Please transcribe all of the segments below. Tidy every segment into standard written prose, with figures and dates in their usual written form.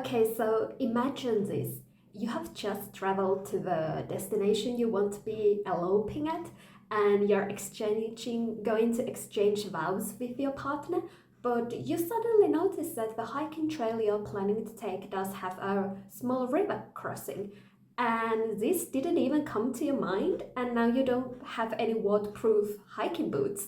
Okay, so imagine this. You have just traveled to the destination you want to be eloping at, and you're going to exchange vows with your partner, but you suddenly notice that the hiking trail you're planning to take does have a small river crossing. And this didn't even come to your mind, and now you don't have any waterproof hiking boots.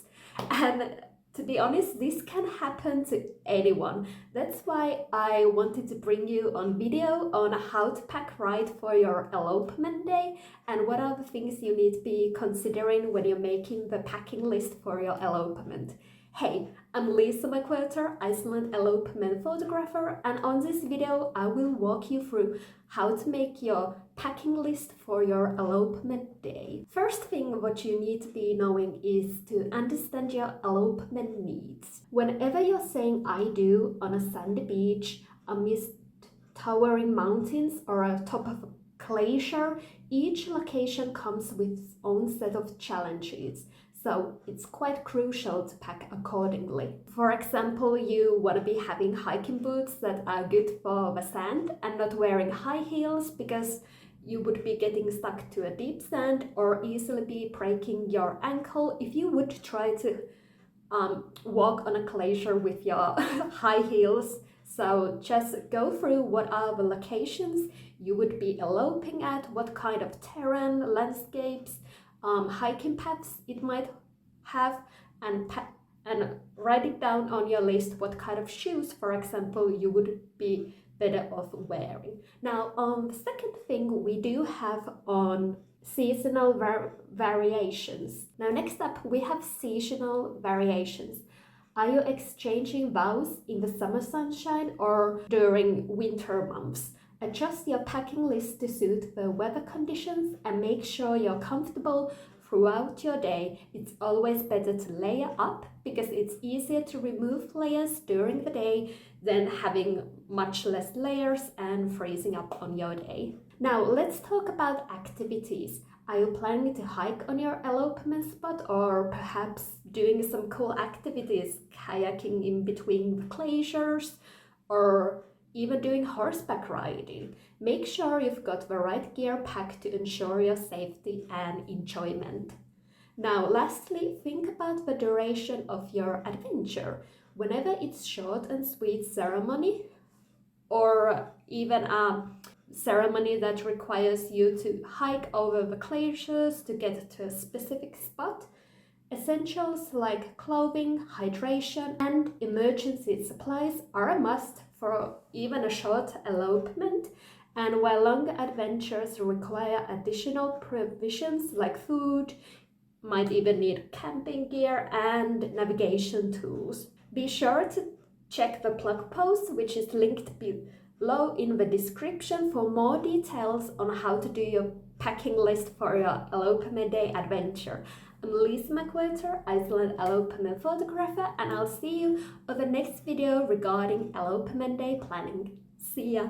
And to be honest, this can happen to anyone. That's why I wanted to bring you on video on how to pack right for your elopement day and what are the things you need to be considering when you're making the packing list for your elopement. Hey, I'm Lisa McWhirter, Iceland Elopement photographer, and on this video I will walk you through how to make your packing list for your elopement day. First thing what you need to be knowing is to understand your elopement needs. Whenever you're saying I do on a sandy beach, amidst towering mountains or atop of a glacier, each location comes with its own set of challenges. So it's quite crucial to pack accordingly. For example, you want to be having hiking boots that are good for the sand and not wearing high heels because you would be getting stuck to a deep sand or easily be breaking your ankle if you would try to walk on a glacier with your high heels. So just go through what are the locations you would be eloping at, what kind of terrain, landscapes, hiking paths it might have, and write it down on your list what kind of shoes, for example, you would be better off wearing. Now, the second thing we do have on seasonal variations. Now, next up, we have seasonal variations. Are you exchanging vows in the summer sunshine or during winter months? Adjust your packing list to suit the weather conditions and make sure you're comfortable throughout your day. It's always better to layer up because it's easier to remove layers during the day than having much less layers and freezing up on your day. Now let's talk about activities. Are you planning to hike on your elopement spot or perhaps doing some cool activities, kayaking in between the glaciers or even doing horseback riding? Make sure you've got the right gear packed to ensure your safety and enjoyment. Now, lastly, think about the duration of your adventure. Whenever it's short and sweet ceremony, or even a ceremony that requires you to hike over the glaciers to get to a specific spot, essentials like clothing, hydration, and emergency supplies are a must for even a short elopement. And while long adventures require additional provisions like food, might even need camping gear and navigation tools. Be sure to check the blog post, which is linked below in the description for more details on how to do your packing list for your elopement day adventure. I'm Lisa McWhirter, Iceland Elopement photographer, and I'll see you on the next video regarding elopement day planning. See ya!